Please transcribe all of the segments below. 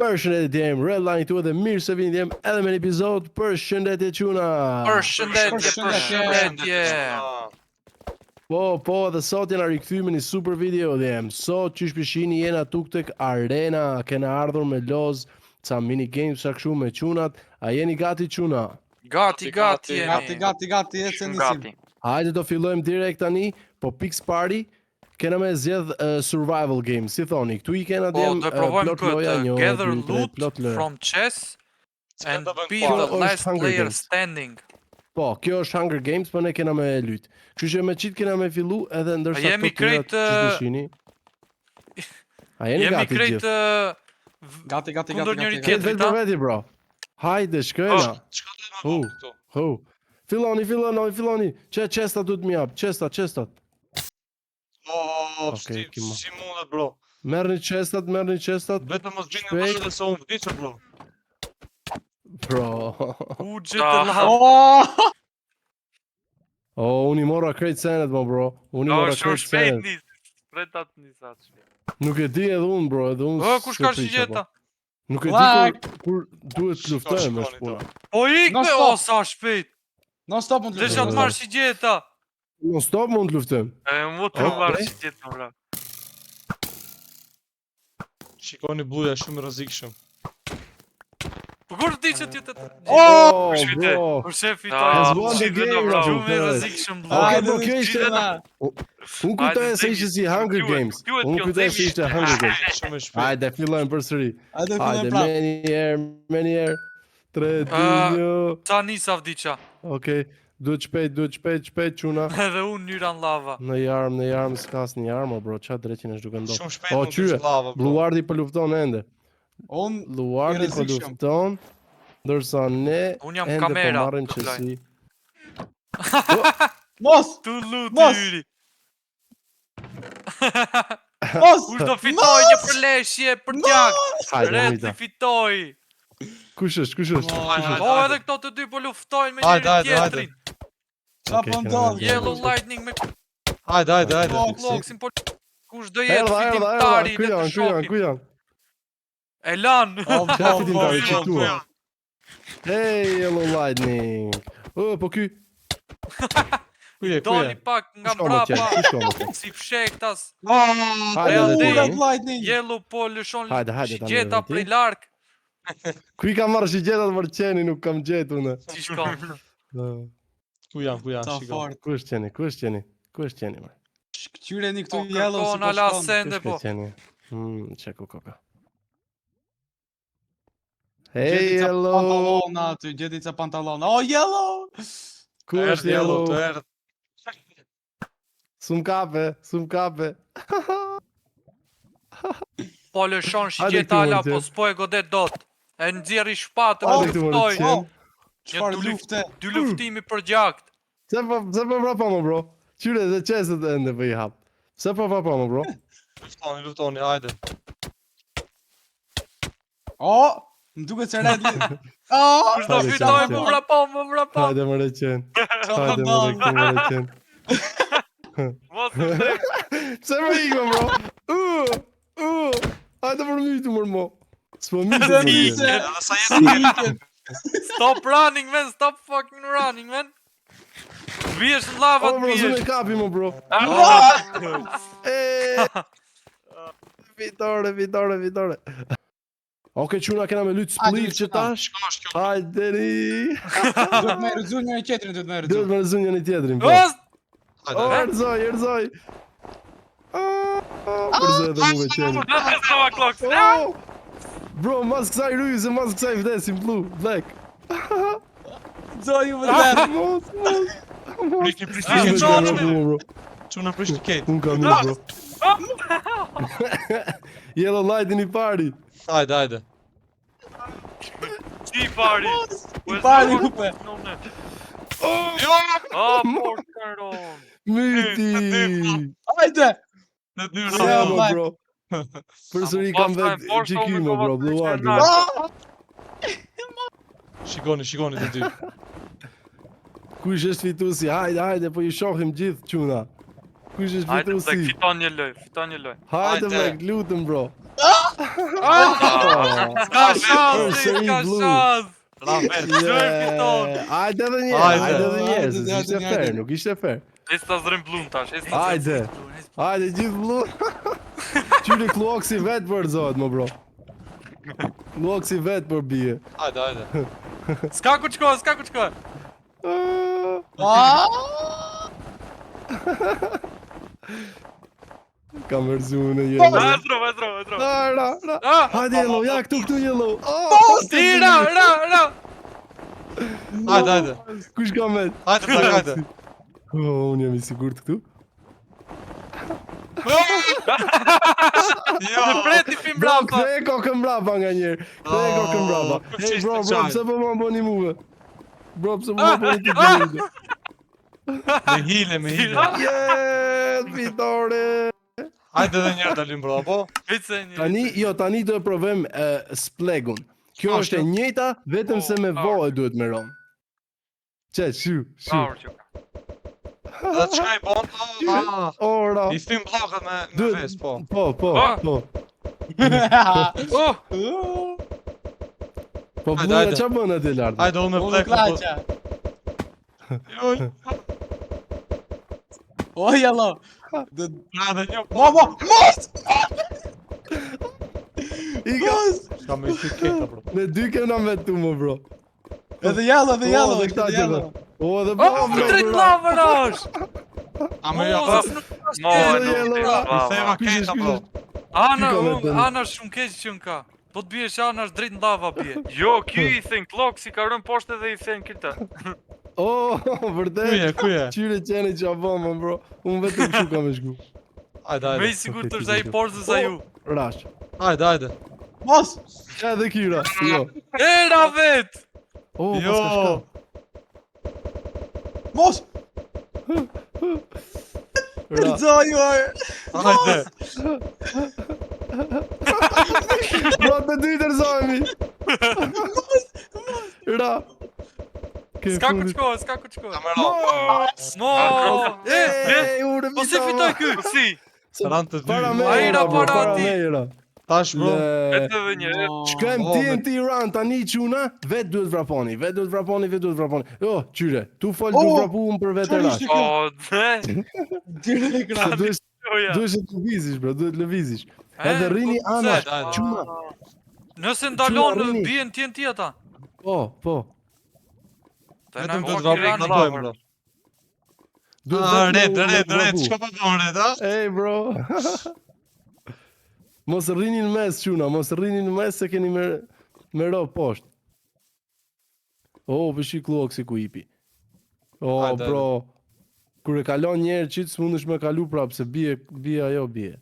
Përshëndetje jem, Redline këtu dhe mirë se vini jem edhe me një epizod përshëndetje çuna. Përshëndetje. Po, dhe sot jena rikthy me një super video dhe jem. Sot qysh pishini jena tuk tek arena, kena ardhur me loz, ca mini games sa kështu me çunat. A jeni gati çuna? Gati jemi. Gati, e se nisim. Hajde do fillojmë direkt tani, po Pix Party kena me zgjedh survival game, si thoni, këtu i kena Po, djem do e provojmë plot loja, këtë. një, Gather dy, tre, loot plot lë. from chess and be Kjo the është last Hunger player Games. standing. Po, kjo është Hunger Games, po ne kena me lyt. Kështu që me qit kena me fillu edhe ndërsa A jemi këto tjerat krejt, që dishini. A jeni Jemi gati krejt gjithë? Gati. kundër njëri Këtë tjetrit, vetë për veti, bro. Hajde, shkojna. Hu. Filloni. Çesta du të më jap, çestat. Okej, kimo. Si mundet bro? Merrni çestat. Vetëm mos gjeni Shpejt. më se unë vdiqë bro. Bro. u gjetë lavë. Oh! Oh, unë i mora krejt senet, bro. Unë i O, mora shumë krejt shpejt senet. nis. Spretat nisat shpejt. Nuk e di edhe unë, bro, edhe unë. O, kush ka s'e prisha, shigjeta? po. Nuk e di Like. kur duhet të luftojmë është puna. O, ik Non me, stop. o, sa shpejt. Non stop mund të Desha të marrë shigjeta. Non stop mund të luftojmë. E, mu të Okej. marrë shigjeta, bra. Shikoni bluja shumë i rrezikshëm. Po kur ti që ti të... Oh, Kush fitoi? bro. Kur shef Has fitoj. won the game, Shumë i Rafa. rrezikshëm bllok. Okej, Hajde, po kjo ishte Unë kujtoj se ishte si Hunger Games. Unë kujtoj se ishte Hunger Games. Shumë i shpejt. Hajde, fillojmë përsëri. Hajde Hajde, fillojmë prapë. me një herë. 3, 2, 1. Ca nisa vdiqa. Okej, duhet shpejt çuna. Edhe unë njëran lava. Në jarm, s'kas një jarm, bro, qa dreqin është duke ndodhur. Shumë shpejt. O, mund të qyre, lava, bro. Bluardi po lufton ende. Unë Bluardi po rrezikshëm. lufton, ndërsa ne Unë jam ende po kamera. marrim Loj. qësi. mos! Tu luti Mos! yri. Mos! Kush do fitoj një përleshje për gjak? Hajde, Red mita. i fitoj. Kush është? Hajde. Po edhe këto të dy po luftojnë me Hajde, njëri hajde, tjetrin. Qa Okej, po kena ndodh? me Yellow Lightning me Hajde. Clocksin po... Kush do jetë Erdha, fitimtari le të shohim. kujan. E lan. Qa fitimtari që po, tua? Hey, Yellow Lightning. Po ky. Doni pak nga Shko më qenë, mbrapa. shko më qenë. Si fshektas. Hajde, Red dhe Red ti. Lightning! Yellow po lëshon Hajde, tani shigjeta dhe ti. prej larg. Ku i kam marrë shigjetat për qeni, nuk kam gjetur në. Si shkon. Ku jam, Sa shiko. fort. Ku është qeni, ma? Qyreni këtu Po yellow si kërkon po ala shkon. sende po. Qeni. Qeku koka. Hey, Gjeti ca hello. pantallona aty, gjeti ca pantallona. Oh, yellow! Ku është yellow? Të erdh. Sum kape. Po lëshon Hajde shigjeta këtu, ala Monty. po s'po e godet dot. E nxjerri shpatë Hajde po këtu, luftoj. Monty. Çfarë dy lufte? Dy luftimi për gjakt. Se po vrapa më, bro? Qyre dhe qeset ende për i hap. Se po vrapa më, bro? Luftoni, hajde. Oh! Më duket se Red Lightning. Oh! Kush do Hajde, fitoj qenë. më vrapa. Hajde më reqen. Çfarë Hajde më ndodh? reqen, më reqen. Mos e vdek. Pse më ikme, bro? Hajde për mytu, mër mo. S'po mytu, Se më nise. reqen. Edhe sa Si iken. Stop running man, stop fucking running man. Vihesh në lava O, të bro, zënë vihesh. e kapi, më, bro. Vitore. Oke, quna kena me lytë Hajde, split që quna. tash. Hajde ri. Duhet me rëzu njëri tjetrin, duhet me Duhet rëzu. me rëzun një tjetrin, po. Os! O, erzoj. Përzoj edhe mu veqeni. Sama clocks. Bro, mas kësaj rrujë, mas kësaj vdesim, black. Zoj ju vëllë. Mos. Prishni, çona, Bro. çuna prishni kejt. Unë kam një, bro. Yellow light in i pari. Hajde. Ti pari. Pari kupe. Oh, poor Caron. Myti. Hajde! Në dy Ja, Ja, rrugë. mo, bro. Përsëri kam vetë GQ, mo, bro. Blue Ward. Shikoni të dy. Kush është fituesi? Hajde, po ju shohim gjithë, quna. Kush është Hajde, fituesi? fiton një loj. Hajde, black, lutem, bro. S'ka shans, Seri s'ka blu. shans. Ravet. Zhër fiton. Hajde edhe një, Hajde. hajde edhe një, Hajde, se ishte hajde, fair, hajde. nuk ishte fair. Esta zrëm blun tash, esta Hajde. Hajde gjithë blu. Qyri Kluoksi vet për zohet më bro. Kluoksi vet për bie. Hajde, hajde. S'ka ku t'shkoj, s'ka ku t'shkoj. Kam vërzu në jenë. Vetro. Ra. Hajde yellow, ja këtu yellow. Ra. Hajde. Kush ka met? Hajde, plak, hajde. Unë jam I sigurt këtu. Jo. Preti film Bro, brapa. kthej kokën brapa nga njerë. Kthej kokën brapa. Hey bro, pse po më bëni muve? Bro, pse po më bëni të gjë? Me hile. Yes, fitore. Hajde edhe njerë dalim bro, apo? Vice një. Tani do e provojmë splegun. Kjo është e njëjta, vetëm se me vo e duhet me rom. Shu. Power që. Dhe të shkaj bon, Ora. I thym blokët me Duhet- ves, po. Po. Oh, Po Hajde, bluja hajde. qa bën aty lart? Hajde, unë me Unë plek. klaqa. Jo, O, yellow. na dhe një po. Mos! Ika, Ska me i ty keta, bro. ne dy kena me tu më bro. Edhe yellow, edhe yellow, dhe këta edhe që yellow. Edhe oh, drejt lavën është. A me jo, Yellow. I thema keta, bro. Ana është shumë keq që ka. Po të biesh Ana është drejt në lava bie. Jo, ky I thën Klok si ka rënë poshtë edhe I thën këtë. Oh, vërtet. Kuje. Qyre qeni që a më bro. Unë vetëm kështu kam e shku. Hajde, Me I hajde. sigurt është ai porzës a ju. Rash. Hajde. Mos! Edhe Kira. Jo. Era vet. Oh, Jo. Mos! Ra. Rëzo ju are! Hajde. Bro, të dy të rëzojmi. Ra. Ke S'ka ku fundit. t'shkoj, s'ka ku t'shkoj. Kamera. Mo! Ure Po si fitoj ky? Si? Ran të dy. Para me Ajra, bro, para para ti. me. Tash, bro. Vetë edhe një. Shkojmë Oh, TNT run tani çuna, vet duhet vraponi. Jo, qyre, tu fol duhet Oh, vrapu unë për vetë çfarë rash. ishte? O, dhe. Direkt Se ekran. duhet të lëvizish, bro, duhet lëvizish. Edhe rrini po, anash, hajde. çuna. Nëse ndalon Quna, rini. bien TNT ata. Po. Vetëm të vrapim në dojmë, bro. Duhet Red, vrapu. Çka po bën red, a? Ej, bro. Mos rrini në mes, çuna, mos rrini në mes se keni me ro poshtë. Oh, pëshi Kluoksi ku ipi. Oh, Hajde, bro. Kur e kalon njerë qitë, s'mundesh me kalu prapë, se bie ajo bie.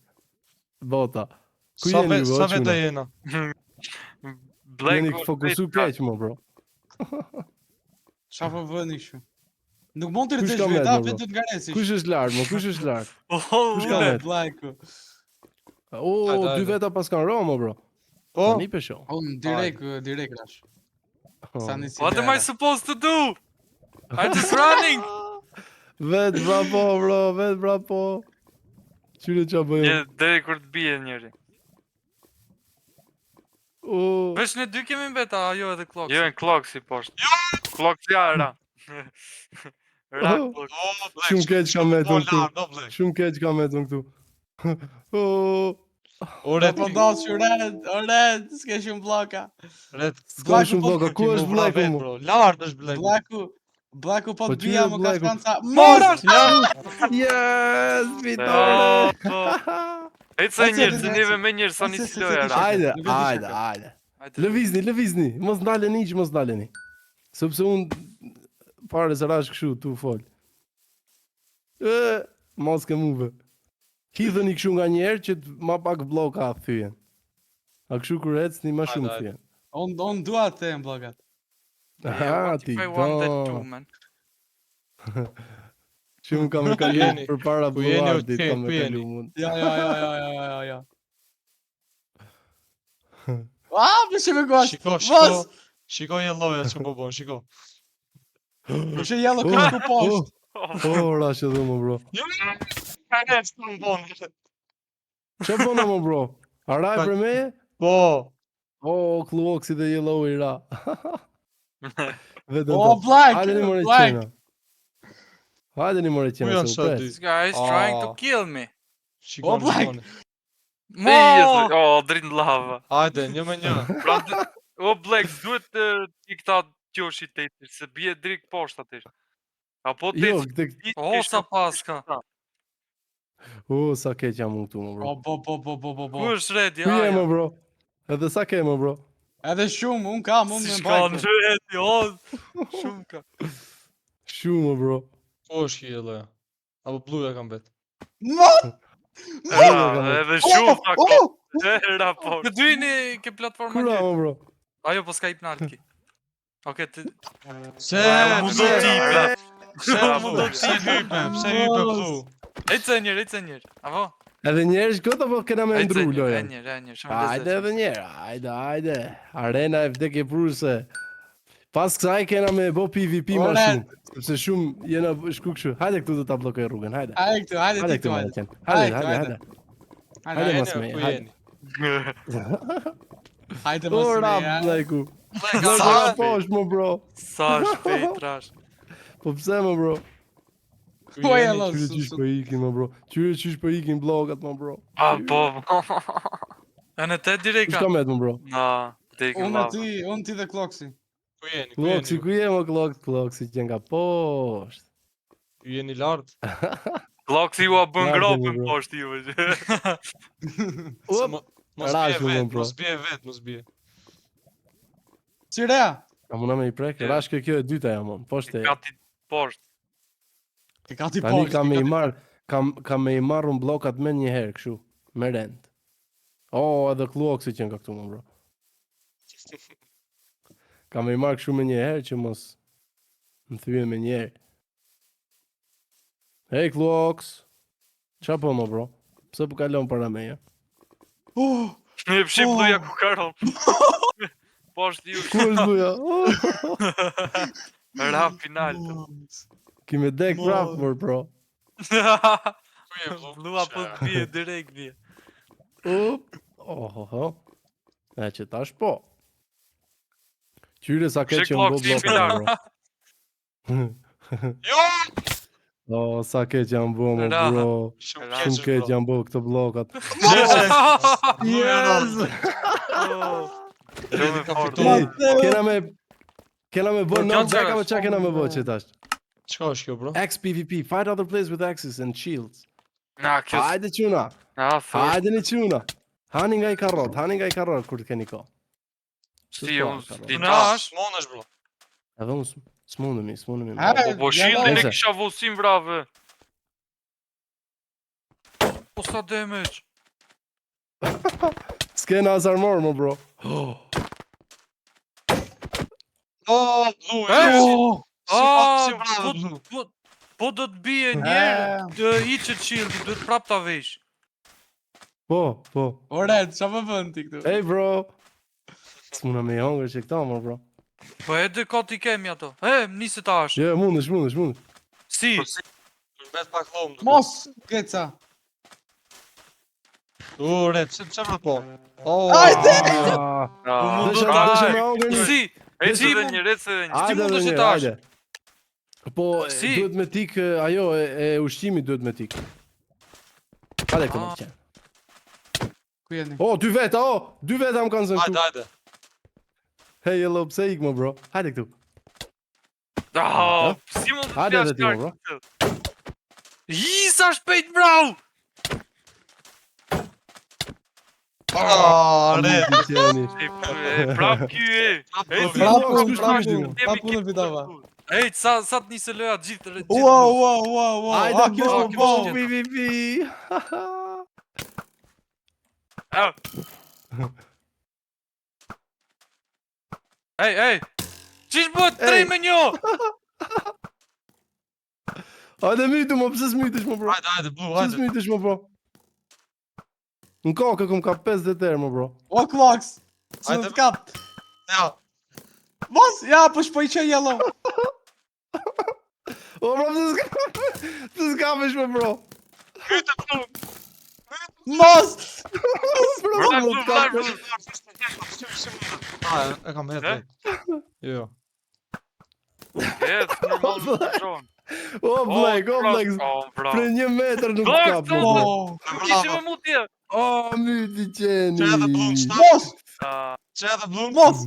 Bota. Ku jeni ju, Sa o vete çuna? jena? Jeni fokusu keq, mo, bro. Qa po bëni kështu? Nuk mund të Kush rëtesh ka vetë, me, vetë bro? të ngjaresish. Kush është lart, mo? Kush është lart? Oh, ka ule. met? Blajku. Oh, Hajde, dy hajde. veta pas kanë ro, mo, bro. Po? Tani pesho. Unë direkt rash. Sa nisi. What am I supposed to do? I'm just running. Vet brapo, bro, vet brapo. Qyre qa bëjmë? Deri kur të bie njëri. Oh, Vesh ne dy kemi mbeta, ajo edhe Klok. Jo, në Klok si poshtë. Klok ja ra. Ra Klok. shumë keq ka me të Po këtu. lart, do blek. Shumë keq ka me të këtu. Oh, Ore, Po ndosë që red, s'ke shumë bloka. red. s'ka shumë bloka. Ku është bleku mu? Bro, lart është bleku. Blaku po Po të bia qyre më ka Blaku? shkanca. Mos! Yes, vitore. Ecë njërë, se njëve me njërë, sa një Se, siloja ra. Hajde, Nuk e di hajde, shaka. hajde. Lëvizni. Mos ndaleni që mos ndaleni. Sepse unë pare se rash kështu tu fol. Mos ke muve. Hidheni kështu nga njerë që ma pak bloka thyen. A kështu kur ecni ma shumë Hajde, thyen. On dua të them blokat. Aha, ti I want that too, do. man. Shumë kam e kalu jeni? për para Ku jeni, bulevardit, okay, kam ku e jeni? kalu mund. Ja. Përshë me gosh. Shiko. Shiko jelloja që po bën, shiko. Përshë jello këtë ku poshtë. Oh, rash edhe më bro. Ka ne s'të më bon. Qa bëna më bro? Araj për me? Po. O, Kluoksi dhe Yellow i ra. Vetëm Oh, to. Black! Hajde një more Black! qena. Hajde një more Ku qena, janë se u sot pres. This guy is trying to kill me. Shikon, Black. shikoni. Mo! Drejt në lava. Hajde, 1-1. Pra, o Black, duhet ti këta qoshi të ejtë, se bje drejt poshtë atësh. Apo të Jo, ejtë... këtë... sa paska. Sa keq jam unë këtu, më bro. Po. Ku është ready? Ku je, më bro? Edhe sa ke, më bro? Edhe shumë, unë kam, unë Si me shka në bajko. ready, o! Shumë ka. Shumë, më bro. Po është kjo loja. Apo bluja kam bet. No! Edhe shumë ka ka. Oh! Era po. Këtë dyni ke platforma Kura, një. më bro? Ajo po s'ka i pnalt ki. Oke, ti... Se, Mu do tipe. Se mu do ti hype, pse hype blu? Ejtë e njerë. Apo? Edhe njerësh këtë apo kena me ndru loja? E njerë, shumë Hajde edhe njerë, hajde. Arena e vdekje prurse. Pas kësaj kena me bo PvP ma Ore. shumë. Sepse shumë jena shku këshu. Hajde këtu do ta blokoj rrugën, hajde. Hajde këtu, hajde Hajde ti këtu, këtu, hajde hajde. qenë. Hajde. Hajde Hajde, mas me, Ku hajde. jeni? hajde mos Ora, me, blejku. Sa Sa shpejt. posh, më bro. Sa shpejt, trash. Po pse, më bro? Ku Po e jeni? lo. Qyre qysh po ikin, më bro. Qyre qysh po ikin blogat, më bro. Po. E në te direkt Kush ka? ka met, më bro? Na, direkt në lava. Unë ti dhe Kloksi. Ku jeni? Kloksi, ku je, më Kloksi, që nga poshtë. Ku jeni lart? Kloksi u a bën Lartë gropën jemi, bro. poshtë ju. Up. Mos Rash, bie vet, bro. mos bie. Si rea? A muna me i prek? Rash kjo e dyta jam, mon. Poshtë e. Gati poshtë. Ti ka ti Tani poshtë. kam me i marr, kam me i marrun blokat me një herë kështu, me rend. Edhe Kloksi që nga këtu, më bro. Kam me i marr kështu me një herë që mos më thyen me një herë. Hey Kloks. Qa po, më bro? Pse po kalon para meja? Një pshim bluja ku karon. Poshtë ju. Ku është buja? Ra final. Kime dek prap, mor, bro. Ku je blu? Blua po të bje, direkt bje. E që tash po. Qyre sa ke Shek që më bo Kloksi blokat, final. bro. Jo! Sa ke që janë bo, më Ra. bro. Shumë Ra. Shumë ke që janë bo këto blokat. Yes! Shumë e fort. Kena me bo, Po, no, kanë beka me qenë. qa kena me bo që tash. Çka është kjo, bro? Axe PvP, fight other players with axes and shields. Na, kjo... Hajde quna, thosht. hajde një quna. Hani nga i karrot, kur të keni ko. Si, unë... Ti Na, tash? smonesh, bro. Edhe unë s'mundemi. Po shieldin e Nëse. kisha vosim vrave. Po sa damage. S'kena as armor, më bro. Oh, blu, si bravo, blu. Po do të bije njerë, të iqet shieldi, duhet prap ta vesh. Po. Ore, qa më bën ti këtu? Hey, bro. S'muna me i hongër që këta, më bro. Po edhe ka t'i kemi ato. Nisi tash. Je, mundesh. Si? Bet pak lom. Mos, keca. Ure, pse më po? Hajde! U mundu Deshe t'aj. me hongër një. Si? Eci dhe njërë, eci dhe njërë. Si Hajde mundu edhe që një, tash? hajde. Po, Si? duhet me tik, ajo, e ushqimit duhet me tik. Hajde këtë më qenë. Ku jeni? Dy veta më kanë zënë këtu. Hajde. Hey, Yellow, pse ik më bro? Hajde këtu. Si mundu Hajde t'jash edhe ti, bro. Sa shpejt, brau! Red. Qeni. Prap ky e. Prapu në vidova. Ej, sa të nisë loja gjithë. Wow. Hajde Kjo po, është po, kjo. PvP. Ej. Qish bët 3-1? Hajde mytu më, pse s'mytesh më bro? Hajde, blu, Pse hajde. s'mytesh më bro? Në kokë këm ka 50 terë më bro. O, Kloks. Që Hajde. të kap. Ja. Mos, ja, po shpoj që Yellow. O bro, pse s'kapesh më bro? Hyte blu. Mos! E kam hedhë. Jo. Yes, normal më të shonë. O Black, o Black. Për 1 metër nuk Black, ka sa bro. Ishte me mu tje. O, myti qeni. Që edhe blum, Mos! Që edhe blum. Mos!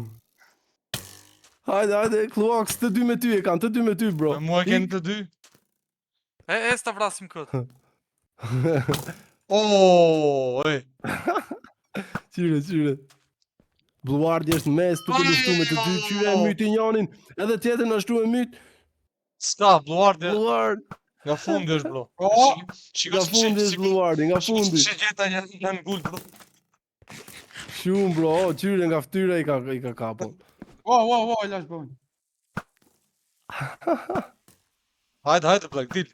Hajde, Kluaks, të 2 me ty e kanë, të 2 me ty, bro. Me mua e keni të dy. E s'ta vrasim këtë. Oooo, Qyre. Bluardi është në mes, të luftu me të dy, qyre e myti njonin, edhe tjetër në ashtu e myt. Ska, Bluardi, Bluard, nga fundi është bro. nga fundi është Bluardi, nga fundi. Që gjeta janë gull bro. Shumë, bro, qyre nga ftyra i ka kapon. Wow, lash bën. Hajde, Black, dil.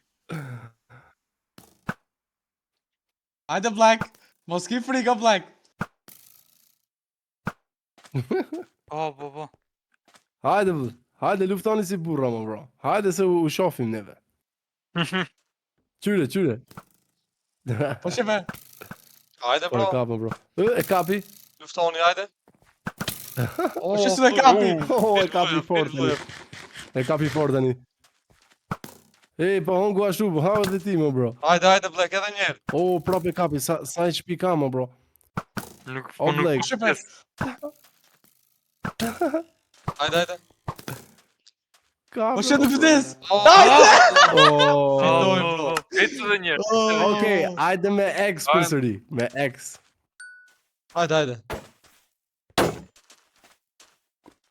Hajde Black. Mos ki frika Black. Po. Hajde luftoni si burra, më bro. Hajde se u shofim neve. Qyre. Po shefe. Hajde Po e bro, kapën, bro. E kapi. luftoni, hajde. Po shesu e kapi. E kapi fort. E kapi fort tani. Po hongu ashtu, po hava dhe ti, më bro. Hajde, Black, edhe njerë. Prap e kapi, sa HP ka, më bro. O, Black. Po shefe. Hajde. Kapi. Po shetu vdes. Fitoj, bro. Ecë dhe njerë. Okej, hajde me X përsëri, me X. Hajde.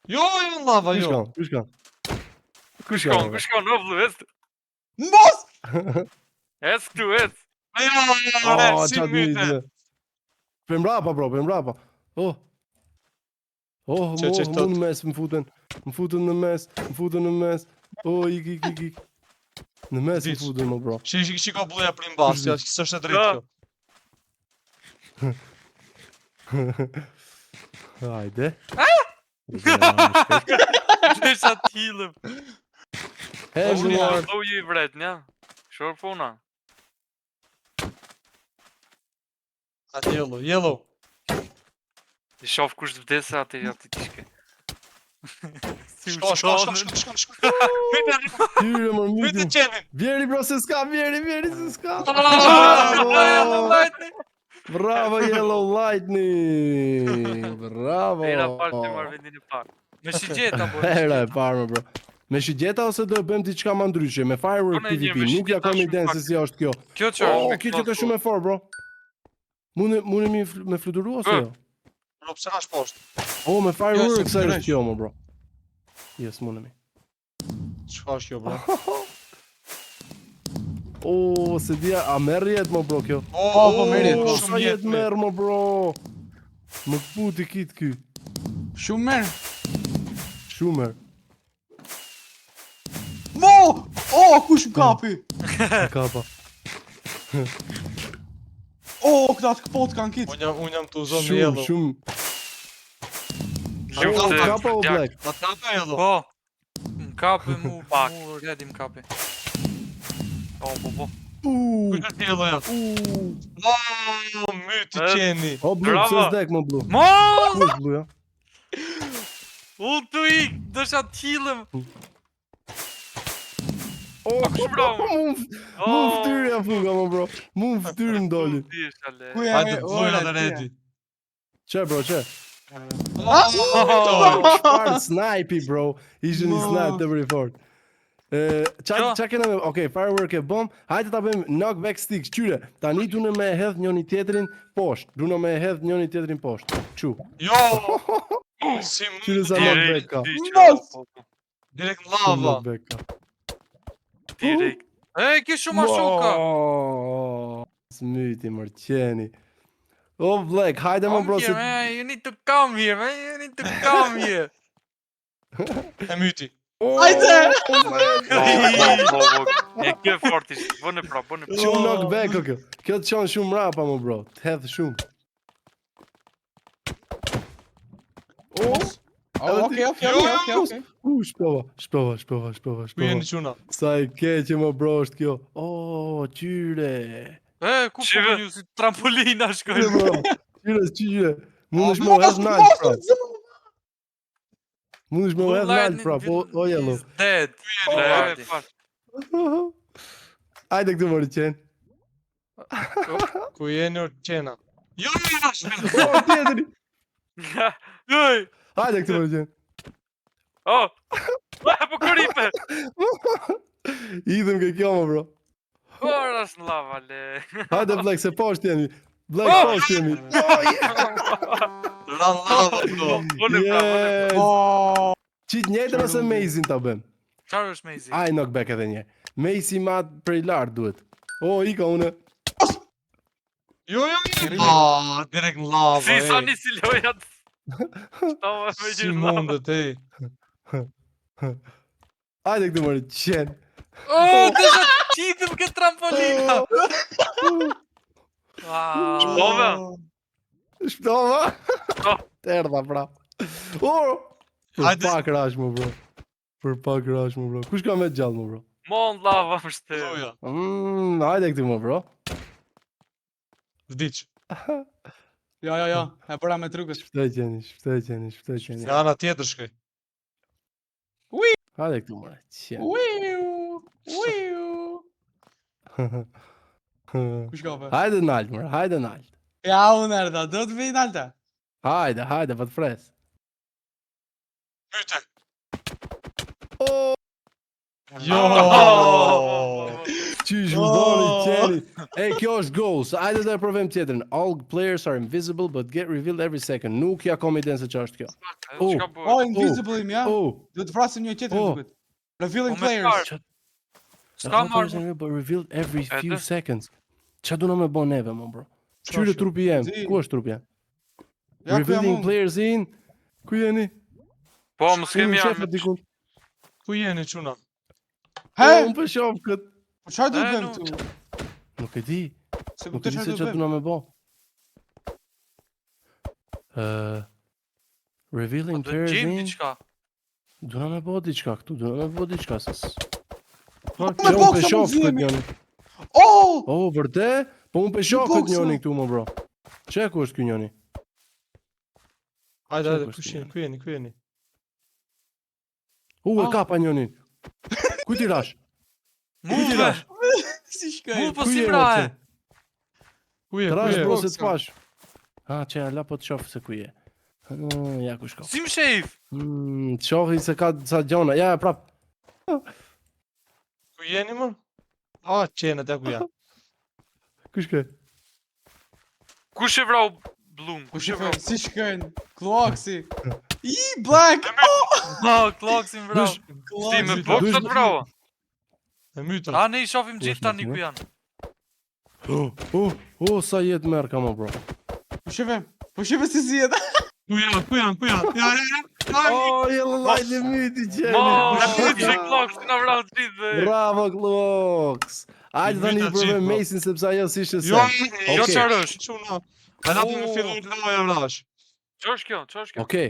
Jo, lava, jo. Kush ka? Kush shkon, o vlu, ecë. Mos! Ecë këtu, ecë. Jo, si myte. Për mbrapa, bro, për mbrapa. Mu në mes, më futën në mes. Ik. Në mes më futën, më bro. Shiko bluja prim bas, ja, s'është e drejtë kjo. Hajde. Desha t'hilëm. Bluard. O ju I vret, nja. Shorë funa. Atë yellow. I shof kush të vdese ati tishke. Shko. Tyre më Myte mytin. qenin. Vjeri, bro, se s'ka, vjeri, se s'ka. Bravo, Yellow Lightning. Bravo. Era parë të marrë vendin e parë. Me shigjeta, po. Era e parë, më bro. Me shigjeta ose do e bëjmë diçka më ndryshe, me Firework Po, ne PvP, me nuk ja shigjeta kam shumë iden se si është kjo. Kjo që Kjo është shumë e fortë, bro. Mune me fluturu ose jo? Bro, pse nash poshtë? Me Firework sa se është kjo, më bro. Yes, mune. Çfarë është kjo, bro? Se dia, a merr jetë, më bro, kjo? Po merr jetë, po. Sa jetë merr, më bro. Më këputi kit ky. Shumë merr. Shumer. Mo! Kush më kapi? Kapa. Këta të këpot kanë kit. Unë jam të uzon në yellow. Shumë. Luftë, Kapa o Black? Ta kapa yellow. Po. Më kape mu pak. Redi më kape. Po. Kush është yellow ja? Myti qeni. O Blue, Bravo. pse s'dek më Blue? Mos! Ku është Blue, ja? Unë të ik, dësha t'hilëm. kush bravo? Mu ftyrja fuga, më bro. Mu ftyrë m'doli. Ku e Hajde, bluja dhe redi. Që, bro, që? Oh, Shpar snipe, bro. Ishte një snipe të bëri fort. Qa kena me... Okej, Firework e bom. Hajde ta bëjmë knockback sticks. Qyre, tani dune me hedh njoni tjetrin poshtë. Dune me hedh njoni tjetrin poshtë. Qu. Jo! Si Qyre sa më knockback ka. direkt në Shumë lava. knockback ka. direkt. Ki shumë ashuka. Smyti, mërqeni. Black, hajde më bro se... You need to come here, man. You need to come here. E myti. Hajde! E kjo e fort ishte. Bëne pra. Shumë knockback o kjo. Kjo të qonë shumë rapa më bro. Të hedhë shumë. Okej. Shpova. Ku jeni quna? Sa i keqe më bro është kjo. Qyre. Ku po Shive. një si trampolina shkoj. Qyre, bro. Qyre. Mundesh me u hedh nalt, pra. Mundesh me u hedh nalt, pra. Po, o jello. He's dead. Dead. Hajde këtu mori qenë. Ku jeni o qena? Jo, O, tjetëri. Joj! Hajde këtu mori qenë. Oh! Po kuripe! Idhem ke kjo, bro. Ora është në lava, le. Hajde, Black, se poshtë jemi. Black, poshtë jemi. Ran lava, bro. Unë prapë. Yes. Qit njëjtën ose Mazin ta bëm? Çfarë është Mazy? Aj, knockback edhe një. Mazy ma prej lart duhet. O, ika une. Jo. Direkt në lava, Si sa nisi loja. Stava me Si gjithë lava. mundet, ej. Hajde këtu mori qenë. Të shqitëm këtë trampolina. Shpove? Shptova? Oh. Terdha, pra. O! Për Hajde. pak rash, mu, bro. Për pak rash, mu, bro. Kush ka me gjallë, mu, bro? Mon lava më shtë. Loja. Hajde këtu, mu, bro. Vdiq. Jo, e bëra me trukës. Shpëtoj qeni. Nga ana tjetër shkoj. Hajde këtu, mora. Qenë. Uiu. Kush ka për? Hajde nalt, mora. Hajde nalt. Ja, unë erda, do të vej nalta. Hajde, pa të fres. Myte. O! Jo. Qysh më doni qeni. Ej, kjo është goals. Hajde të provojmë tjetrin. All players are invisible but get revealed every second. Nuk ja kom iden se ç'është kjo. Çka O, bëj? invisible im, ja? Oh, Do të frasim një tjetër Oh. duket. Revealing Po me players. parë. the S'ka all players marrë. are but revealed every few Edhe? seconds. Qa du na me bo neve, mo, bro? Qyre trupi jem? Zi. Ku është trupi jem? Ja, ku jam Revealing unë? players in. Ku jeni? Po, më s'kemi Unë janë. shefet dikun. Ku jeni, quna? He? Unë për shof kët. Po çfarë do të E, bëjmë nuk. këtu? Nuk e di. Se Nuk kuptoj e di se çfarë do qa të du bëjmë. na me bo. Revealing Do players gjejmë in. diçka. Du na me bo diçka këtu. Du na me bo diçka ses. Po, me që bo unë për kësa shof mund kët jemi. njoni. Oh! O, vërte? Po unë për shof bo kët kësa. njoni këtu, mo, bro. Që ku është ky njoni? Hajde, Çfarë ku jeni, ku jeni? E Ah. kapa njonin. Ku ti rash? Mu ti ve. rash? Si Mu shkoj? po Ku si je, mrahe. Marcel? Ku je, Të ku rash je? bro Box, se të ka. pash. Që ala po të shoh se ku je. Ja ku shko. Si më shef? Të shohi se ka sa gjona. Ja, prap. Ku jeni, më? A, qenet, ja ku janë. Ku shkoj? Kush e vrau Blum? Po Kush e shifë, vrau? si shkojnë? Kloaksi. Black! Ha, Kloksin vrau. Dush- Si me Kloaksi. boksat vrau? E mytër. A ne i shohim gjithë Dush tani me ku janë. Sa jetë merë ka më bro. Po shifë si si jetë. Ku janë? Ja. Jellë lajtë myti Ma, qeni. në që Kloksin na vrau të gjithë. Bravo, Kloks. Ajde tani i Myta provojmë gjithë, bro. Mason sepse ajo s'ishte se. Jo, Jo, Okej. çfarë është? Quna. A na të fillon të loja vrash. Ç'është kjo? Ç'është kjo? Okej.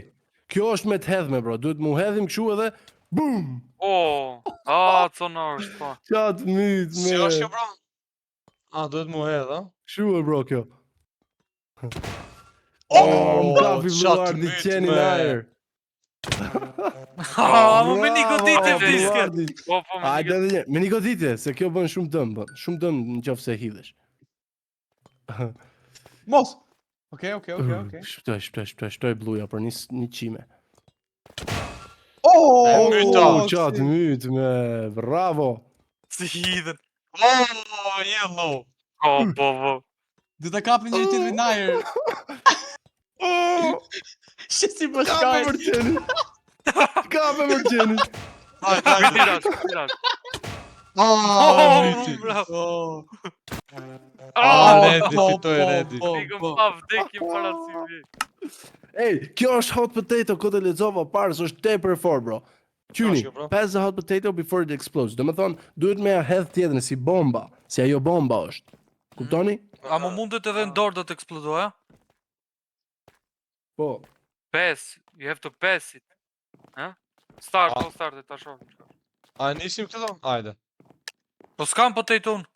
Kjo është me të hedhme bro. Duhet mu hedhim kështu edhe boom. Oh, cona është, po. Qatë mytë Si me. është kjo, bro? A, duhet mu hedh, a? Kështu e bro kjo. Oh, Më kapi qatë Bluardi mytë, qeni me. në ajer. Më me një goditje Bravo, vdiske. Bluardi. Po, me Hajde një edhe një, me një goditje, se kjo bën shumë dëm, bën. Shumë dëm në qofë se hidhesh. Mos. Okej. Shpëtoj bluja për një qime. Oh! myta. Qatë mytë me, bravo. si hidhen. Oh, yellow. Po. Do ta kapin një tjetër në ajër. Shit si po Kape shkoj. për qeni. Kape për qeni. Hajde. Tirash. Ah, myti. Bravo. Ah, Oh, Redi, fitoj Redi. Pikëm pa vdekim para si vi. Ej, kjo është hot potato, këtë lexova parë, është tepër fort, bro. Qyni, Ashtu, bro. pass the hot potato before it explodes. Do me thonë, duhet me ja hedh tjetën si bomba, si ajo bomba është. Kuptoni? A më mundet edhe në dorë do të eksplodoj, a? Po. Pass, you have to pass it. Ha? Start, ta shohim. A nisim këto? Hajde. Po s'kam potato unë.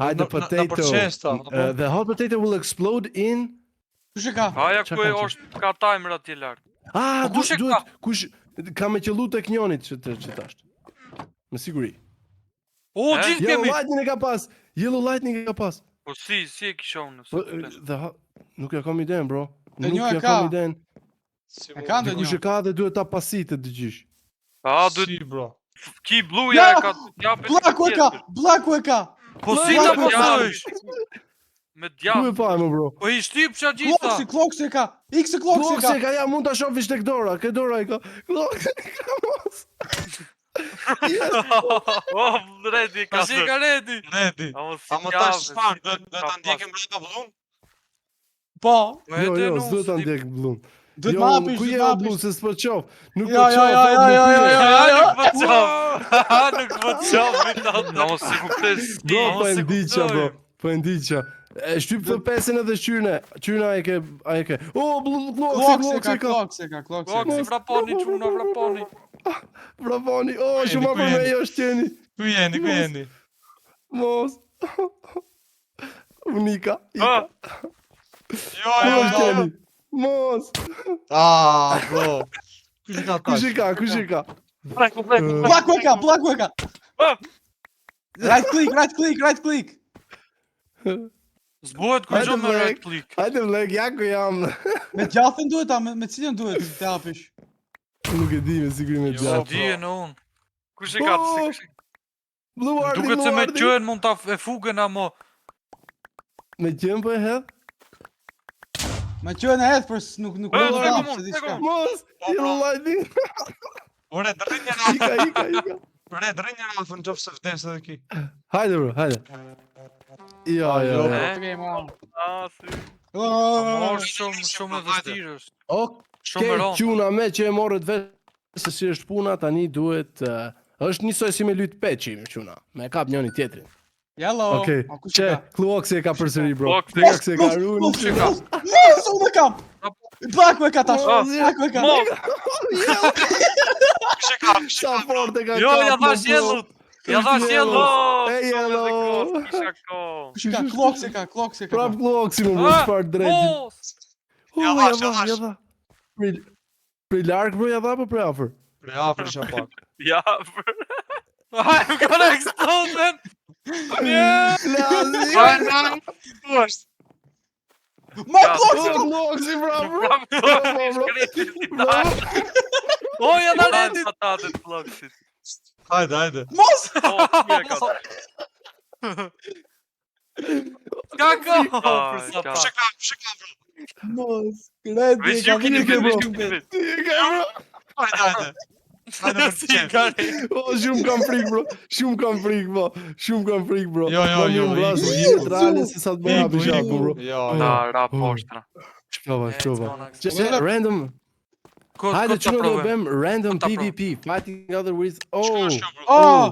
Hide the Në potato. përqesta. The hot potato will explode in... Kush e ka? Aja Qa ku e ka është ka timer atje lart. Ah, Po kush e duhet, ka? kush... Ka me qëllu tek njonit që tasht. Me siguri. O, Eh? gjithë Yellow kemi. lightning e ka pas. Yellow lightning e ka pas. Po si e kisha unë. Po, nuk ja kam iden, bro. Dhe Nuk njo e ja ka. kam iden. Si E mu- ka ndonjë. Dikush e ka dhe duhet ta pasitë të dëgjish. A, duhet Si, bro. ki bluja Ja! e ka japet. Blaku e ka! Blaku e ka! Po si ta Blaku e ka! pasojsh? Me Ku e djathtë. pa më, bro? Po i shtypsha gjitha. Kloksi e ka! X e kloksi e Kloksi ka! e ka, ja, mund ta shofish tek dora. Ke dora e ka. Kloksi e ka mos. O, redi ka. Si ka redi. Redi. A mos A më tash çfarë? Do ta ndjekim brenda vllun? Po! Jo, s'duhet ta ndjek bllun. Duhet Jo, ma hapish, ku duhet je ma o bllun hapish. se s'po qof. Nuk po Ja, qof. ja, ja, o, ja, bllun, ja, ku je? ja, ja, ja, Nuk po qaf. Nuk po qaf me ta. A mos si kuptoj sti. Bro, a po mos e si ndiqa, bro. kuptoj. Po e ndiqa. E shtyp FPS-in edhe shqyrne. Qyrna ai ke. O, Kloksi e kloksi ka! ka. Kloksi e ka! Kloksi e ka! Kloksi vraponi çuna vraponi. Bravoni. O, Jeni, shumë ku afër me jeni? jo shtjeni. Ku jeni, ku jeni? Mos. Unika. Ah, Jo, Ku jo, është jo. tjeni? Mos. Ah, bro. Kush ka Kush tash? i ka? Kush i ka? Bleku, bleku. Blaku e ka! Blaku e ka! ah. Right click, right click, right click! Zbuhet kur Hajde, gjo me Black. right click. Hajde vlek, ja ku jam. Me djathën duhet ta, me cilën duhet të hapish? Nuk e di me siguri me Jo, Se gjatë. di e në unë. Kush e ka të si kush e ka? Blue Wardy, Duket se Blue me Wardy. qën mund ta e fugën amo. Me qën po e hedh? Me qënë e hedh për nuk E, mund të tek hapë unë, se tek diçka. unë. Mos. Po, Yellow bro. lightning. Ore, dërrin një rafë. Ika. Ore, dërrin një rafë në qofë se vdes edhe ki. Hajde bro, hajde. Jo, Ah, jo, jo, jo. bro. Okej, mo. Ah, si. Oh, Mos shumë e vështirë është. Okej, Shumë e rëndë. quna me që e morët vetë se si është puna, tani duhet... është njësoj si me lytë peqi, quna. Me kap njëni tjetrin. Yellow. Okej, A kush e që ka? Kloksi e ka përsëri, bro. Kloksi. Kloksi e ka runë. Kloksi e quna. ka. Mos, unë e kam! Blaku e ka tash! Oh, Blaku e ka! Mos, Kush e ka? Kush e Sa ka? fort e ka jo, kap, ja mo, thash bro. jellut. Ja thash Yellow. jellut. E, Yellow. Kisha ko. Kush e ka? Kloksi e ka, Kloksi e ka. Prap Kloksi më bro, Ah, çfarë drejti. Mos. Ja, Ja vash, ja, vash. dha. Pri larg bro, ja dha apo pri afër? Pre afër isha pak. Ja. I'm gonna explode man. Yeah. Lazi. Fajna. Tu është. Ma Ja, Kloksi! Oh, Kloksi, bravo. Bravo. O, ja da letit. Patatet floksit. Hajde, hajde. Mos! O, ti e ka. Kako? Për Kush e ka? Kush e ka, bro? Mos! Kredi Veç e ka ju keni vini veç ke ju bro! keni. Ti e ke bro. Hajde, hajde. Hajde për të qenë. O, shumë kam frik bro. Shumë kam frik bro. Shumë kam frik bro. Jo, jo, Ma mirë jo, mblas, iku, jemi iku. të reale se sa të bëja Iku, bisha iku. bro. Jo, Na, jo. ra poshtra. Shkova. Let's Që random. Kod Hajde ta që do provojmë. bëjmë random Kod ta provojmë. PvP, fighting other with. Çka Oh. është kjo, bro? Oh!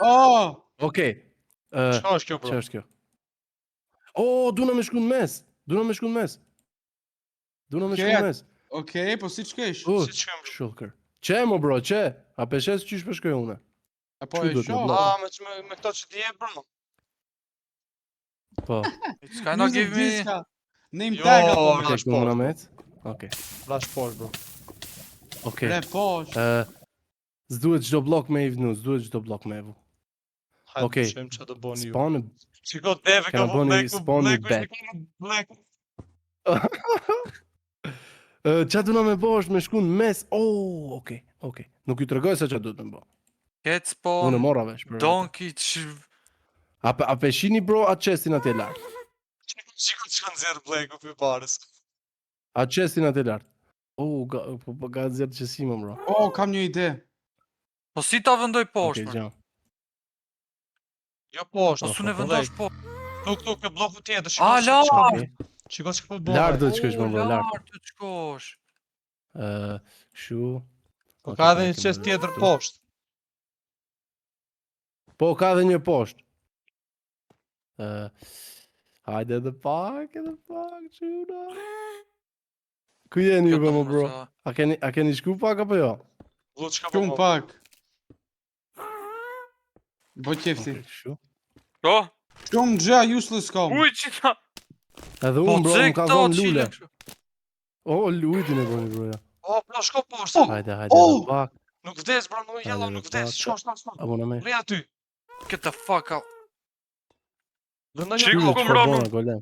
Oh! Okej. Çka është kjo, bro? Çfarë është kjo? Oh, duna me shku në mes. Duna me shku në mes. Duna me shku Okej, në mes. Okej, po si ç'kesh? Si që kemë, bro? Shulker. Që mo bro, që? A peshes qysh për shkoj une? Apo Çu e do të shoh? blok? Me këto që ti e, bro? Po. It's kinda give me... Name Jo, tag apo Flash Tek post. në met. Okej. Flash post, bro. Okej. Le posh. S'duhet çdo blok me i vnu, s'duhet çdo blok me evu. Hajde, Okej. shem që do bëni ju. Spawn. Shiko, deve Kena ka bëni bleku, spawn një bleku, bet. shiko, bleku. Qa duna me bo është me shku në mes. Oh, okej. Nuk ju tregoj se qa duhet me bo. Cat Unë e spawn, mora vesh për. donkey, A pe shini bro atë chestin atje lart? Shiko që kanë zjerë bleku për parës. Atë chestin atje lart. Oh, po ka zjerë qesima bro. Oh, kam një ide. po si ta vendoj Okej, poshtë? gjam. Jo poshtë. Po su ne vendosh poshtë. Tuk, ke bloku tjetër, A, shiko, shiko, lart! shiko që po bëhe. Lart do të shkosh më bro, lart. Lart të shkosh. Kështu. Po Okej, ka edhe një kemi qest bërë tjetër këtu. poshtë. Po ka edhe një poshtë. Hajde edhe pak, quna. Ku jeni ju më bro? A keni shku pak apo jo? Vëllu që ka po Shumë bëhe. pak. Bo qefti. Okej, kështu. Po? Shumë gjë useless kam. Uj, qita! Edhe Po unë bro, xek më ka to thonë qile lule. kështu. O, lujtin e bëni bro ja. O, bro, shko poshtë. Hajde, Oh! edhe pak. Nuk vdes, bro, nuk jello, nuk vdes. Shko, shko. Apo në me. Rri aty. Get the fuck out. Dhe në Çiku, një ku kohë. mbron? golem.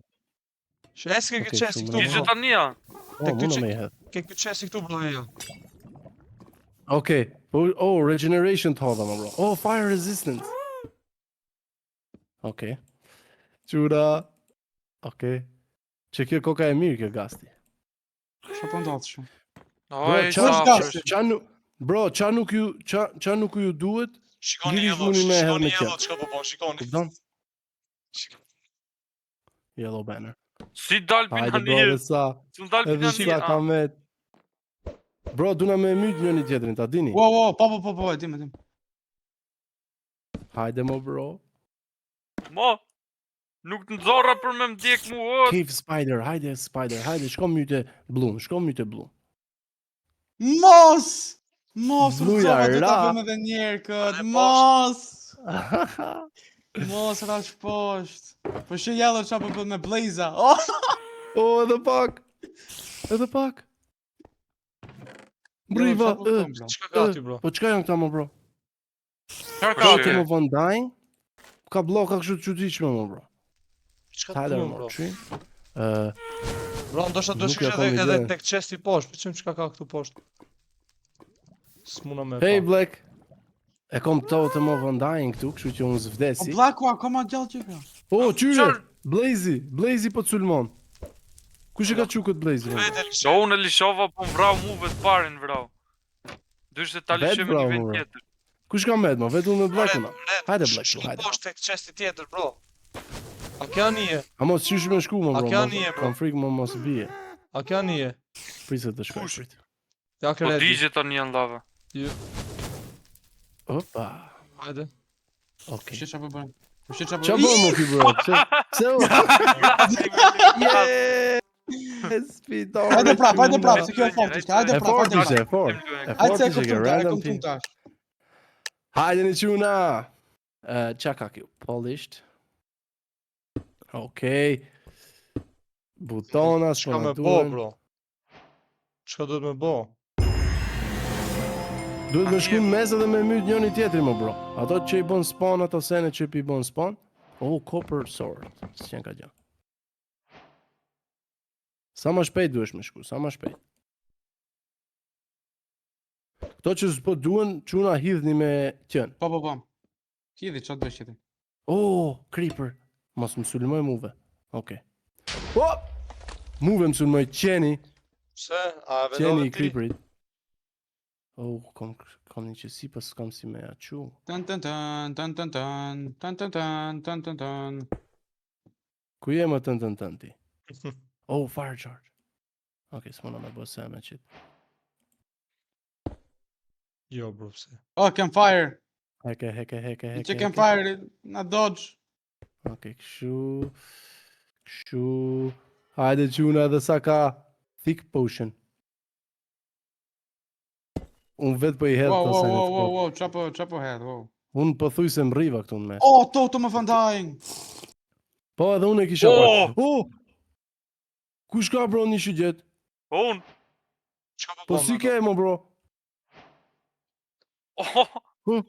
Eske Okej, këtë qesi shumë këtu, Kishë bro. tani ja. O, më në me i hedh. Ke këtë qesi këtu, bro, jo. Okej. Oh, regeneration të hodha më bro. Oh, fire resistance. Okej. Qura. Okej. Që kjo koka e mirë kjo gasti. Çfarë po ndodh shumë? Oj, qa- sa qa- fresh. Qa nuk ju duhet? Shikoni Lirish jello, muni me hedh shikoni me jello, qep. çka po bën, shikoni. Kupton? Yellow banner. Si dal Hajde pina bro, një. edhe sa. S'u dal Edhe pina sa një. ka me. Bro, duna me myt njëri tjetrin, ta dini? Wow, po, e dim. Hajde mo bro. Mo. Nuk të nxorra për me mdjek mu. o. Cave spider, hajde, shko myte blum, Mos! Mos, Bluja rëzova, do ta ra. bëjmë edhe njerë këtë. Edhe Mos! Mos, rash poshtë. Po shi jello qa po bën me Blaza. Oh! Oh, edhe pak. Briva, Bro, çfarë po bën, bro? Çka ka aty, bro? po çka janë këta më bro? Çfarë Ka ka? të më vëndajnë? Ka bloka kështu të çuditshme më bro. Çka të Hajde bën, më bro? çi. Bro, ndoshta do Nuk ja shkoj kam edhe ide. tek chesti poshtë, pëlqem çka ka këtu poshtë. S'muna me Hey pa. Black. E kom to të më vëndajnë këtu, kështu që unë O zvdesi. Blacku akoma gjallë që ka. Oh, qyre! Qarë? Blazi po të sulmon. Kush e ka qu këtë Blazi? Vetë Jo, unë e lishova po vrau muve të parin vrau. Dyshte ta Vet lishoj me vrau, një mu, vend vrau. tjetër. Kush ka med, mo? Vetë unë me Blacku na. Hajde, Black, shko hajde. poshtë tek chesti tjetër, bro. A kjo nije? A mos qysh me shku më A bro. kja mos- nije, bro? Kam frikë më mos bie. A kjo nije? Prisë të shkoj. Kush? prit. Ja Po kredi. digje tani janë lava. Opa. Hajde. Okej. Shi qa po bën. Shi qa po Qa bën. bën më ki bro? Pse u? Yes, Pitor. Hajde prap, se kjo e fort ishte. Hajde E prap, fort hajde ishte, prap. e fort. E Hajde fort se e ishte kuptum ke ta, e random kuptum team. tash. Hajde në quna. Qa ka kjo? Polished. Okej. Butona, Çka s'po me na bo, duhen. bro? Çka duhet me bo? Duhet me shku në mes edhe me myt njëri tjetrin më bro. Ato që i bën spawn, ato sene që i bën spawn. Oh, copper sword. S'jan ka gjë. Sa më shpejt duhesh me shku, sa më shpejt. Këto që s'po duhen, çuna hidhni me qen. Po. Hidhi, qa të bësh qëti? Oh, creeper. Mos më sulmoj muve. Okej. Oh! Muve më sulmoj qeni, Pse? A qeni vedove i ti? creeperit. Oh, kom një qësi, pas s'kam si me aqu. Tan. Ku je më tën ti? Oh, fire charge. Okej, s'mona me bë se me qit. Jo, bro, pse? Oh, campfire. Heke. Që campfire, na dodge. Okej, kështu. Hajde quna edhe sa ka thick potion. Unë vetë po i hedh të senet. Wow, qa po hedh, wow. Unë po thuj se m'rriva këtu në mes. Oh, to më fëndajnë. Po edhe unë e kisha Oh! parë. Oh! Kush ka bro një shigjet? Po unë. Çka po Po bën? si ke mo bro? Oh, Huh?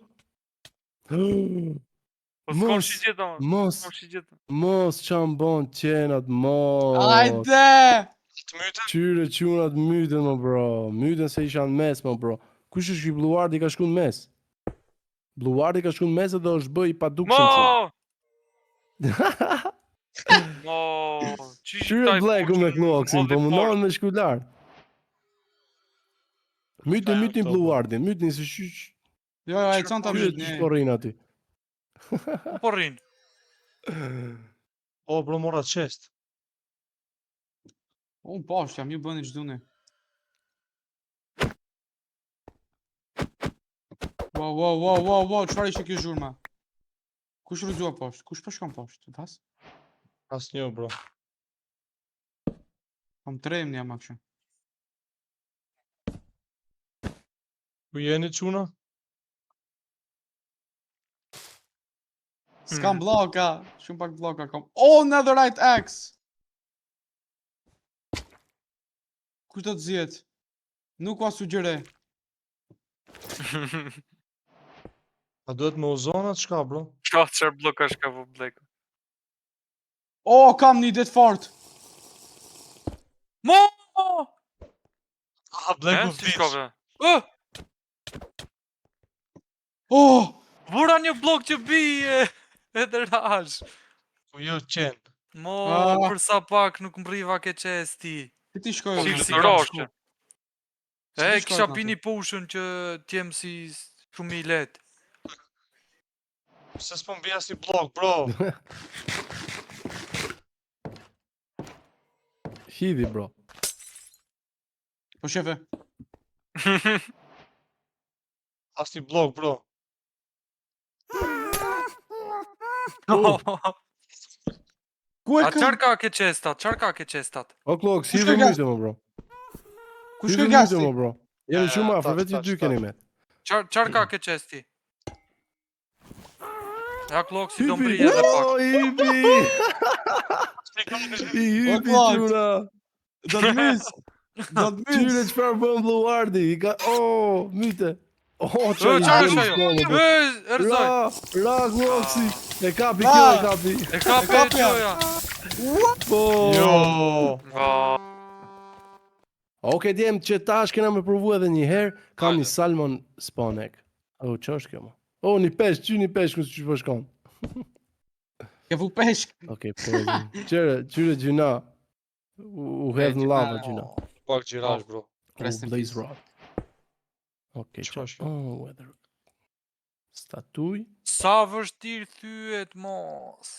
po s'kam Mos, shi gjeta më. Mos, S'kam shi gjeta. mos qa m'bon qenat, mos. Ajde! Të mytën? Qyre qunat myten mo bro. Myten se isha në mes mo bro. Kush është ky Bluardi ka shku në mes? Bluardi ka shku në mes edhe është bëj pa dukshëm quna. Mo! Mo! Qyre Black unë me Knoxin, po mundohen me shku lart. Mytin Bluardin, mytin se shysh. Jo, ai çon ta Qyre myt që ne. shporrin aty. Po rrin. O, bro, mora chest. Unë poshtë jam, ju bëni ç'duni. Wow, çfarë ishte kjo zhurma? Kush rrëzua poshtë? Kush po shkon poshtë? Pas? Asnjë, bro. Kam trem jam a kështu. Ku jeni çuna? S'kam bloka. Shumë pak bloka kam. Oh, netherite axe. Kush do të zjet? Nuk ka sugjere. A duhet me uzonat çka bro? Qa çfarë blokash ka po blek. Oh, kam një det fort. Mo! Ah, Bleku Si vdiq. shkove? Oh, Vura një blok që bije! Edhe rash. Ku jo qen. Mo, Ah. për sa pak nuk mbriva ke qesti. ti shkoj. Si unë. si roshe. Si E, ti shkoj, kisha Nathan? pini potion që t'jem si shumë i let. Se s'po mbi asnjë blok, bro. Hidhi, bro. Po shefe. Asnjë blok, bro. Ku e A kam? qarë ka ke qestat? Qarë ka ke qestat? O, Klox, Kush hidhi ka mytë, më, bro. Ku Hidhi shkoj mytë, gasti? më, bro. Jeni shumë afër, tash, vetë tash, dy keni me. Qarë ka ke qesti? Ja Kloksi do Hypi! mbrije edhe pak. O, hypi! I hypi, Klox. quna! Do të mys. Do të Qyre mys. çfarë bën Bluardi? I ka... O, myte! O, Qarë është ajo? Erzoj! Ra, Kloxi! E kapi Ra. kjo, e kapi! E ka pe kapja. gjoja! Po! Jo. Oke, djem që tash kena me provu edhe një herë, kam Hajde. një salmon sponek. O, që është kjo mo? O, një pesh, që një pesh, kësë që po shkon. Ke vu peshk. Oke, poison. Qyre gjyna. U hedh në lava gjyna. Pak gjirash, bro. Rest in Blaze peace. rod. Oke, Çfarë është kjo? Oh, weather. Statuj. Sa vështirë thyet mos.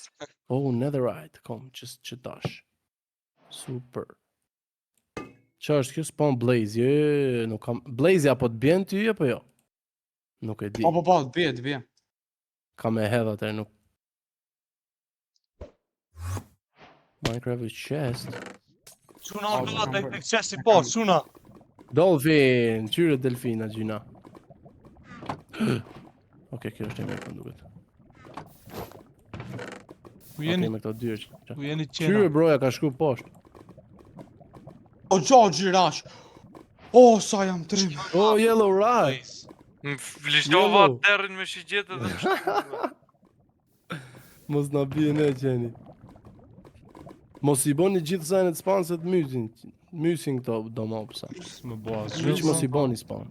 Oh, netherite, kom, që tash. Super. Qa është kjo? Spawn blaze, jo, nuk kam... Blaze apo të bjen ty, apo jo? Nuk e di. Po, bie, bie. Ka me hedh atë, nuk... Minecraft is chest. Suna Oh, unë kam të bërë. qesi po, Suna. Dolphin, qyre delfina gjyna. Oke, kjo është e mirë për duket. Ku Oke, jeni? me këto dy është. Ku jeni Qyre qena? broja ka shku poshtë. O, gjo, gjirash. O, sa jam trim. Oh, yellow rat! Më flishtova Yellow. terrin me shigjet edhe më shkruve. Mos na bie ne qeni. Mos i boni gjithë sajnet spawn se të mysin. Mysin këto do ma opsa. Më bua Hiq mos i boni spawn.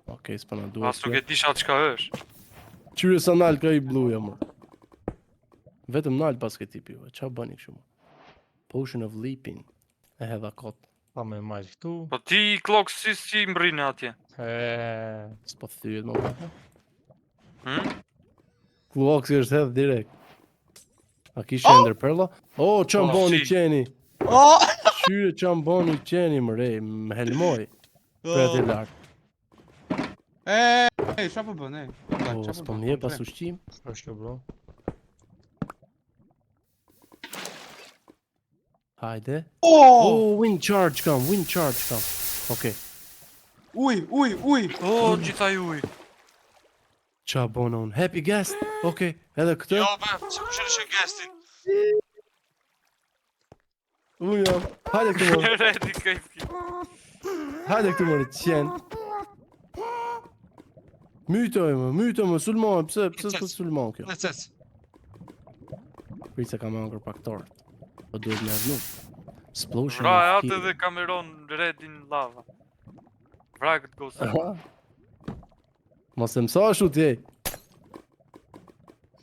Okej, s'pana duhet. As nuk e disha çka është. Qyre sa nal ka i bluja më. Vetëm nal pas ke tipi juve. Qa bëni kështu më? Potion of leaping. E hedha kot. Pa me majt këtu. Po ti Klok si mbrinë atje. S'po thyet më bëhe. Hm? Kloksi është hedh direkt. A kishe ender perla? Oh, qa Oh, mboni si. qeni. O! Qyre qa mboni qeni më rej. Më helmoj. Për atë lartë. Ej, qa po bën, ej? Oh, s'po mje pas ushqim. Është kjo, bro. Hajde. O! Oh, wind charge kam. Okej. Uj. O, gjithaj uj. Qa bona unë? Happy guest? Okej, edhe këtë? Jo, be, se kush e në gestin? Unë jam. Hajde këtu më. Redi kajfki. Hajde këtu më qen. Mytoj më, sulmon, pse s'po sulmon kjo? Lecec. Prit se kam angër pak tort. Po duhet me avnu. Explosion Vra of atë heat. dhe kameron Redin lava. Vra këtë ghost. Aha. Mos e mëso ashtu ti.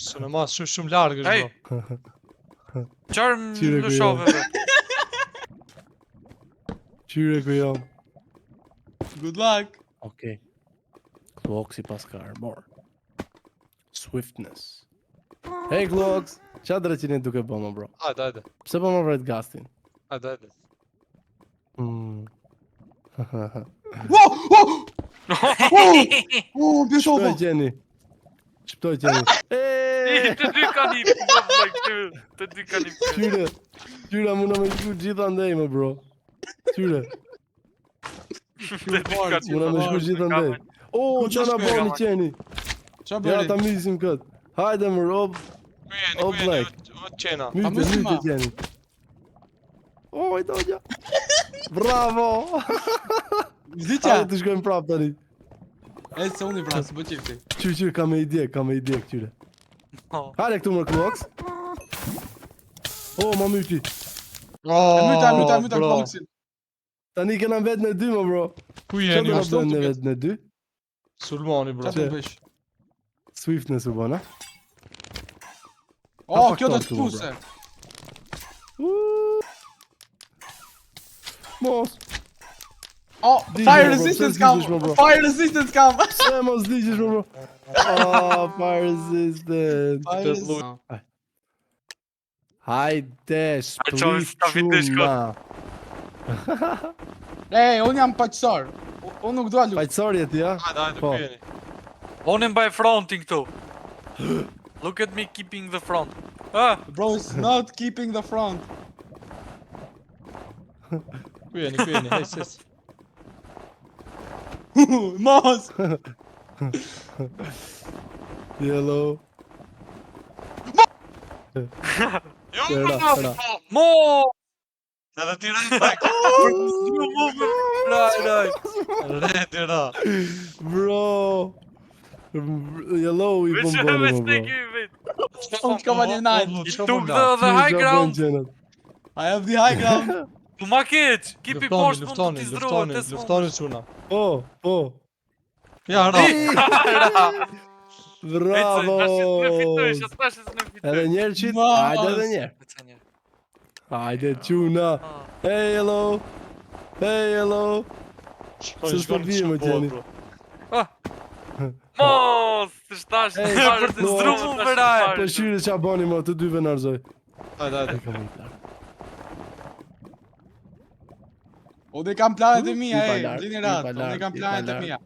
Së në mas shumë largë është, Hey! bro. Qarë Qyre më ku lëshove dhe? Qyre ku jam. Good luck. Okej. Kloksi pas ka armor. Swiftness. Hey Kloks, qa dreqinin duke bëma bro? Hajde. Pse po më vret gastin? Hajde. Mm. Bjetova. Shptoj qeni. Eeeej! Të dy ka një të dy ka një Qyre muna me shku gjitha ndej më bro. Qyre, Të dy ka muna me shku gjitha ndej. O, Ku qa na shkoj, boni Gama? qeni? Qa Ja ta bëri? mysim kët. Hajde më rob, Ku O, jeni, Black. o qena. mysim, mytë ma. jeni. Oj, dogja. Bravo! Vditja! Hajde të shkojmë prap tani. E se unë i vrasë, bë qifti. Qyr, ka me ide këtyre. Oh. Hajde këtu më kloks. O, ma myti. Myta, bro. Kloxin. Tani kena vetë në dy, më bro. Ku Që jeni? do në ashtu bëjmë në duket. vetë në dy? Sulmani, bro. Qa të bësh? Swift në subona. O, pak kjo do tonë të këtu, puse. Mos, O, Digj, fire bro, resistance pse kam! zgjidhesh, bro? Fire resistance kam! se mos digjesh më bro. Oh, fire resistant. Fire resistance. Hajde, çoj, Swift s'ka vitesh kot. quna. Ej, unë jam paqësar. Unë nuk dua luft. Pajtësarje ti, ja? Hajde, Po. ku jeni? Unë mbaj frontin këtu. Look at me keeping the front. Ah, Bro is not keeping the front. Ku jeni? Hej, sis. Mos! Yellow. Jo, Tëra, bro. tëra. mo! Edhe ti rejt back. Raj. Rejt i ra. Bro. Yellow i Veç bomboni veç më bro. tek i vet. Unë s'kam një nalt. I took the high ground. I have the high ground. Tu ma keq. Keep i poshtë mund të Luftoni, t'i zdrohet. luftoni çuna. Po, po. Ja, ra. Bravo. Edhe Edhe njerë qit, Mas. hajde edhe njerë. Hajde quna. Hey, hello. Hey, hello. Se s'po bie më gjeni. Mos, të shtash, Ej, të të no, zdrumu veraj. Po shyre qa bani më, të dyve në arzoj. Hajde. Unë kam planet e I mia, pa ej. larg, Dini i rat, pa unë larg, kam i pa planet e larg. mia.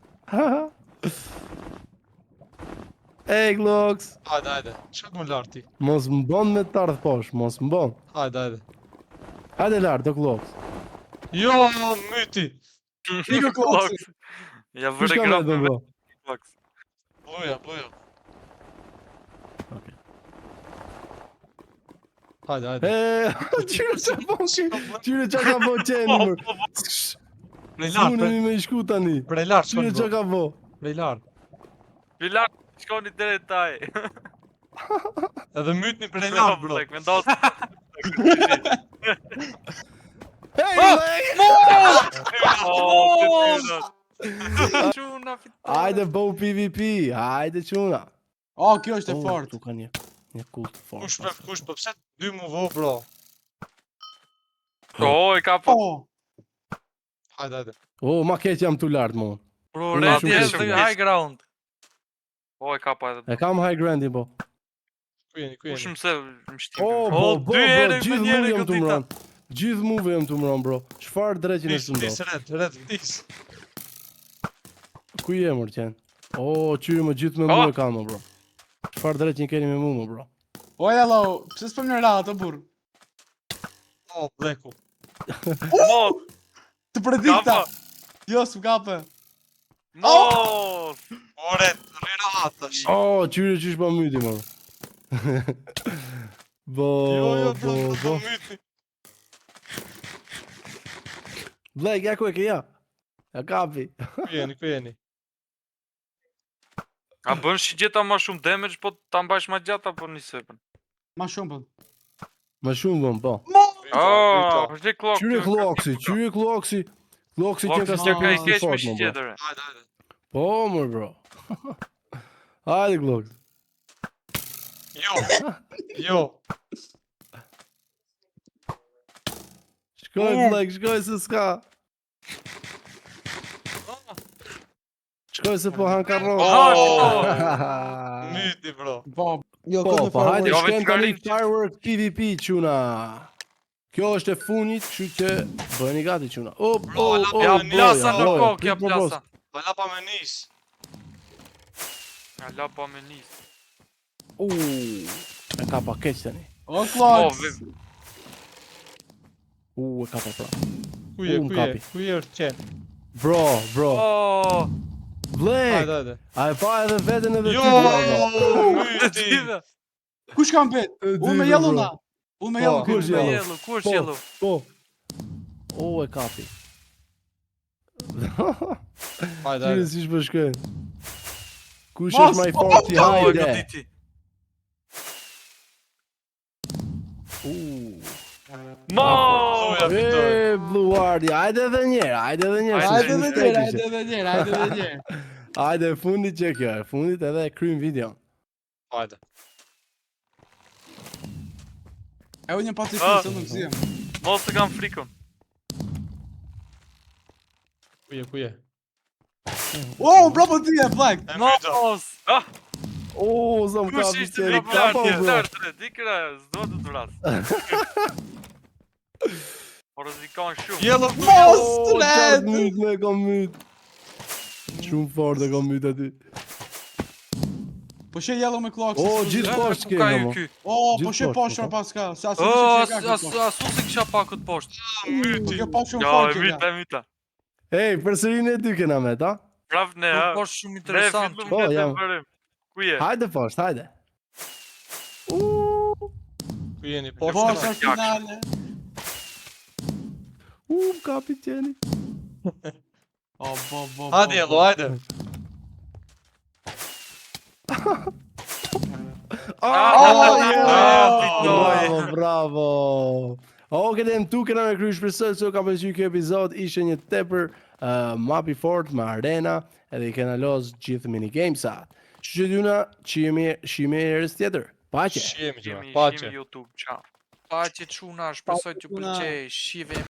Ej, Glox. Hajde. Çka më lart ti? Mos më bon me të ardhë posh, mos më bon. Hajde. Hajde lartë, do Glox. Jo, myti. Nico Kloxi. Ja Kush vërë ka me grapë dhe me bro? Klox. Buja. Okej. Hajde. E, qyre qa bon që, qyre qa ka bo qeni mër. Prej lart, Sunemi me i shku tani. prej lart Qyre shkon. qa ka bo. Prej lart. Pilar, shkoni deri taj. Edhe mytni prej lart, bro. Me ndos. Hey, Quna fitore. hajde bo PvP, hajde quna. O, kjo është e Oh, fort. tu ka një kult fort. Kush, po pse dy mu vo, bro? Oj, ka po. Po. Hajde. Oh, ma keq jam tu lartë mo. Bro, Unë Red shumë has keq. the high ground. Oj, ka pa edhe. E kam high grandi po. Ku jeni? Kush më se më shtim. Oh, bo, bo, dy bro, herë me gjithë mu njëri jam të godita. mron. Gjithë muve jam të mron, bro. Çfarë dreqin e Nis, së ndodh? red, nis. Ku je mër qenë? Oh, qyri më gjithë me mu e kam, bro. Çfarë dreqin keni me mu, bro? O, hello. Pse s'po më ra ato burr? Oh, bleku. Mos, Të predikta. kapa. Jo, s'u kape. Mos. Ore, rira tash. Oh, qyri qysh pa myti, mër. Jo, Bo. myti. Blake, ja ku e ke ja? Ja kapi. Ku jeni? A bën shi gjeta ma shumë damage, po ta mbash ma gjata, po një sepën. Ma shumë po. Më shumë bëm, po. Oh, është klok. Qyri kloksi, qyri kloksi. Kloksi që ka Kloksi që stepin ka i si keq me fort, shi më, bro. tjetër. Hajde. Po, mër, bro. Hajde, kloks. Jo. Shkoj, Blake, shkoj se s'ka. Shkoj se po han karro. Myti, bro. Po. Jo, Po, po, hajde, Jo, shkojmë vetë tani Karin- firework PvP, quna. Kjo është e funit, kështu që bëheni gati, quna. Ja, plasa në boja, kokë, ja prit më plasa. Hala pa me nis. Ja, la pa me nis. E ka pa keq tani. O, Oh, Klox. E ka pa pra. Ku je? Kapi. Ku je qen? Bro. Oh, Vlek! Hajde. A e pa edhe veten edhe Jo, ty, bravo. myti. Kush kam bet? E Unë me di, yellow bro. na. Unë me Po, yellow kush kush yellow? Yellow, ku është Po. yellow? Po. O, e kapi. Hajde, Qyri hajde. si shpëshkën. Kush Mos, është my forti, O, e hajde. goditi. Oh, ja fitoj. E, Blue Wardi, hajde edhe njerë, hajde edhe njerë. se Hajde shumë edhe shpejt njerë, ishe. hajde edhe njerë, hajde edhe njerë. Hajde, fundit që kjo, fundit edhe krym video. Hajde. E unë një pati Ah. se nuk zjem. Mos të kam frikën. Kuje. Oh, bravo ti e Black. E myta. Mos! Ah, O, zëm kush kapi ishte qeri, në kapo, platje? bro. Tërë, dikra, s'do të të vras. Po rrezikon shumë. Yellow Mos, O, Led! qartë myt me kom myt. Shumë fort e kom myt aty. Po she yellow me clock. O, gjithë poshtë Ku ke, ka mo. hyrë ky? Oh, po gjithë she poshtë, poshtë po. paska. Sa se Oh, kishe ka. asu si kisha pa këtë poshtë. Po kjo poshtë shumë Ja, fort e që ka. myta, e myta. Ej, përsërinë e dy kena me, ta? Prap ne, Kjo ha. poshtë shumë Ne interesant. Po, fillum jam. të bërim. Ku je? Hajde poshtë, hajde. Kujeni, Po poshtë. sa finale. Kapi qeni. Oh, bo. Hajde, Yellow, hajde. Bravo, bravo. Oke, dhe më tu kena me kry shpresoj se ka pëlqyer kjo epizod, ishte një tepër map i fort me arena, edhe i kena los gjithë minigamesa. Që dyna shihemi herës tjetër. Paqe. Shihemi, Shihemi pace. YouTube, ciao. Paqe çuna, shpresoj t'ju pëlqej. Shive